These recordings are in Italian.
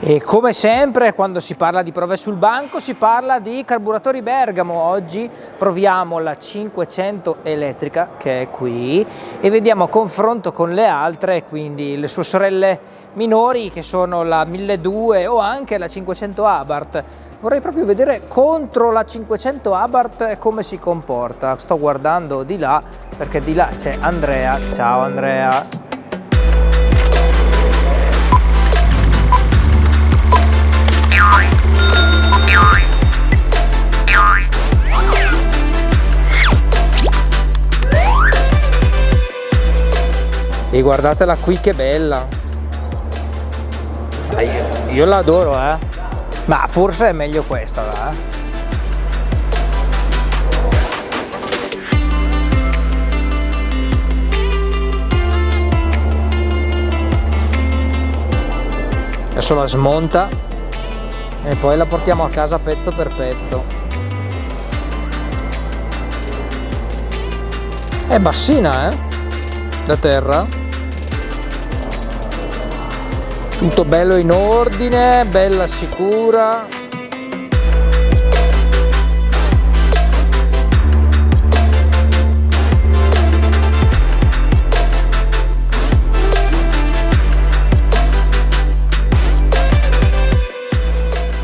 E come sempre quando si parla di prove sul banco si parla di carburatori Bergamo. Oggi proviamo la 500 elettrica che è qui e vediamo a confronto con le altre, quindi le sue sorelle minori che sono la 1200 o anche la 500 Abarth. Vorrei proprio vedere contro la 500 Abarth come si comporta. Sto guardando di là perché di là c'è Andrea. Ciao Andrea. E guardatela qui che bella. Io la adoro, ma forse è meglio questa, Adesso la smonta e poi la portiamo a casa pezzo per pezzo. È bassina, da terra. Tutto bello in ordine, bella sicura.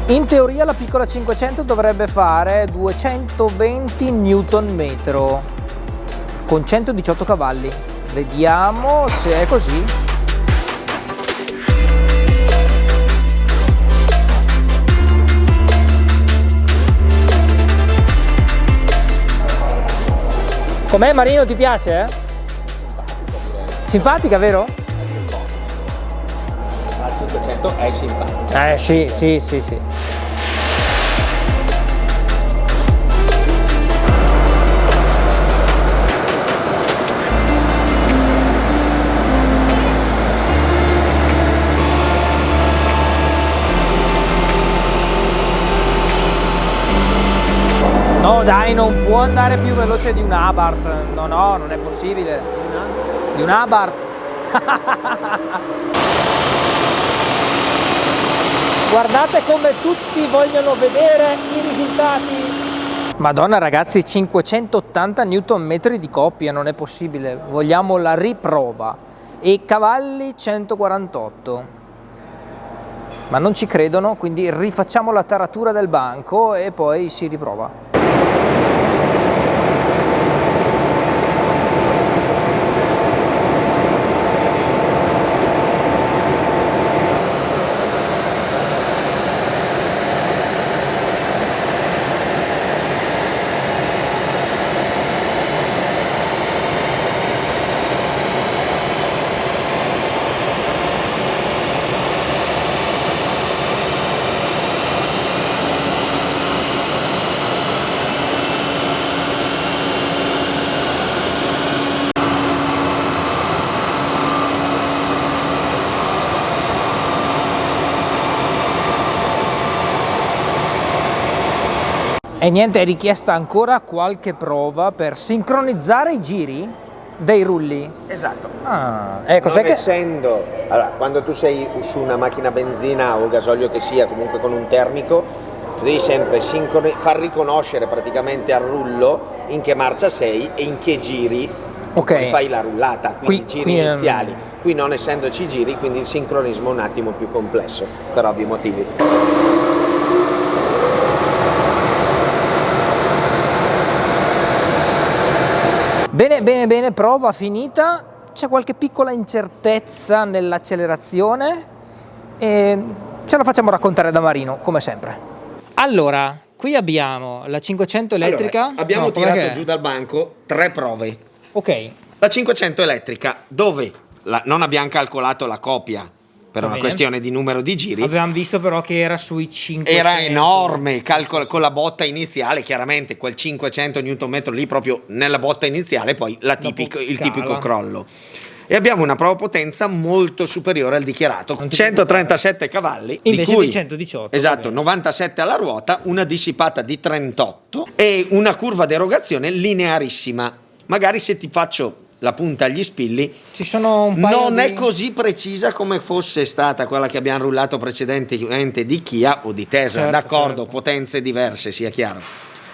In teoria la piccola 500 dovrebbe fare 220 Nm con 118 cavalli. Vediamo se è così. Com'è Marino, ti piace? Simpatica, vero? La 500 è simpatica. Sì. No dai, non può andare più veloce di un Abarth. No, non è possibile. Di un Abarth. Guardate come tutti vogliono vedere i risultati. Madonna ragazzi, 580 Nm di coppia, non è possibile. Vogliamo la riprova. E cavalli 148. Ma non ci credono, quindi rifacciamo la taratura del banco e poi si riprova. E niente, è richiesta ancora qualche prova per sincronizzare i giri dei rulli? Esatto. Cos'è che... Essendo, allora, quando tu sei su una macchina benzina o gasolio che sia, comunque con un termico, tu devi sempre far riconoscere praticamente al rullo in che marcia sei e in che giri fai la rullata, quindi giri iniziali. Qui non essendoci giri, quindi il sincronismo è un attimo più complesso, per ovvi motivi. Bene, prova finita. C'è qualche piccola incertezza nell'accelerazione e ce la facciamo raccontare da Marino, come sempre. Allora, qui abbiamo la 500 elettrica. Allora, abbiamo tirato giù dal banco 3 prove. Ok. La 500 elettrica, dove non abbiamo calcolato la copia per una questione di numero di giri. Avevamo visto però che era sui 500. Era enorme, calcola con la botta iniziale, chiaramente quel 500 Nm lì proprio nella botta iniziale, poi il tipico crollo. E abbiamo una prova potenza molto superiore al dichiarato, 137 cavalli, invece di cui 118. Esatto, 97 alla ruota, una dissipata di 38 e una curva d'erogazione linearissima. Magari se ti faccio la punta agli spilli, ci sono un paio non di... è così precisa come fosse stata quella che abbiamo rullato precedentemente di Kia o di Tesla, Certo, d'accordo, certo. potenze diverse, sia chiaro,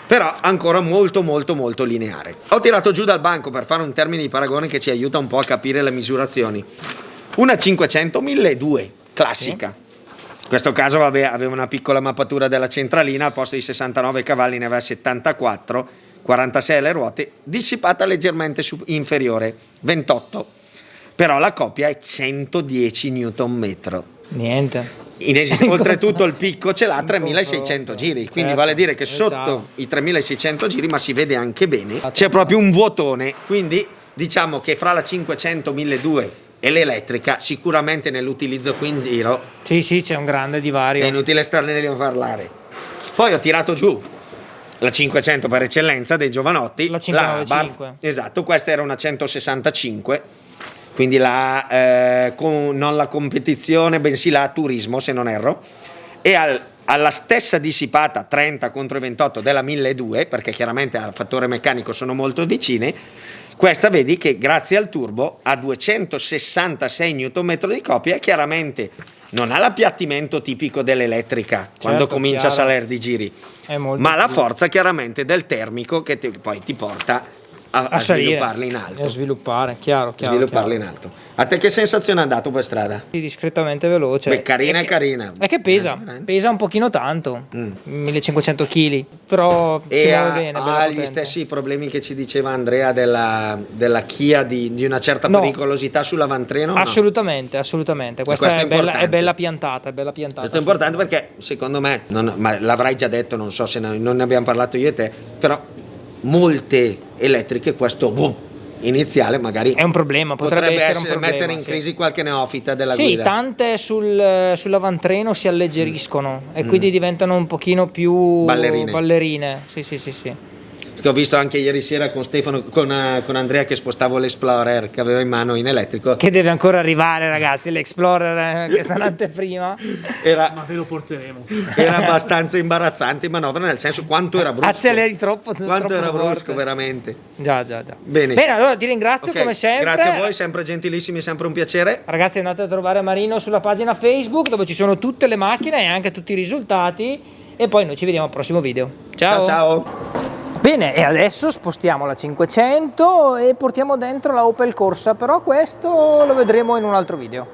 però ancora molto lineare. Ho tirato giù dal banco, per fare un termine di paragone che ci aiuta un po' a capire le misurazioni, una 500 1200 classica. In questo caso vabbè, aveva una piccola mappatura della centralina, al posto di 69 cavalli ne aveva 74, 46 alle ruote, dissipata leggermente inferiore, 28, però la coppia è 110 Nm. Niente. Oltretutto il picco ce l'ha a 3600 giri, quindi certo, vale dire che sotto i 3600 giri, ma si vede anche bene, c'è proprio un vuotone, quindi diciamo che fra la 500 1200 e l'elettrica sicuramente nell'utilizzo qui in giro Sì, c'è un grande divario. è inutile starne a parlare. Poi ho tirato giù la 500 per eccellenza dei giovanotti, La 595. esatto, questa era una 165, quindi non la competizione bensì la turismo, se non erro, e alla stessa dissipata 30 contro i 28 della 1200, perché chiaramente al fattore meccanico sono molto vicine. Questa vedi che grazie al turbo ha 266 Nm di coppia e chiaramente non ha l'appiattimento tipico dell'elettrica quando comincia chiaro. a salire di giri, È molto ma la più- forza chiaramente del termico che poi ti porta a salire, svilupparli in a alto. svilupparare, chiaro. Svilupparli in alto. A te che sensazione ha dato per strada? Sì, discretamente veloce. Beh, carina è carina. È che pesa, Veramente. pesa un pochino tanto, 1500 kg, però si E muove bene, bella ha gli potente. stessi problemi che ci diceva Andrea della Kia di una certa No. pericolosità sull'avantreno? No. Assolutamente. questo Questa è è bella, importante. è bella piantata, Questo è importante perché secondo me, ma l'avrai già detto, non so se non ne abbiamo parlato io e te, però molte elettriche questo boom iniziale magari È un problema, potrebbe essere un problema, mettere in sì. crisi qualche neofita della Sì, guida. tante sull'avantreno si alleggeriscono e quindi diventano un pochino più ballerine. Sì. Che ho visto anche ieri sera con Stefano, con Andrea, che spostavo l'Explorer che aveva in mano in elettrico. Che deve ancora arrivare, ragazzi, l'Explorer che sta in anteprima. Ma ve lo porteremo. Era abbastanza imbarazzante in manovra, nel senso quanto era brusco. Acceleri troppo era forte. brusco, veramente. Già. Bene. Allora ti ringrazio Ok, come sempre. Grazie a voi, sempre gentilissimi, sempre un piacere. Ragazzi, andate a trovare Marino sulla pagina Facebook dove ci sono tutte le macchine e anche tutti i risultati. E poi noi ci vediamo al prossimo video. Ciao. Bene, e adesso spostiamo la 500 e portiamo dentro la Opel Corsa, però questo lo vedremo in un altro video.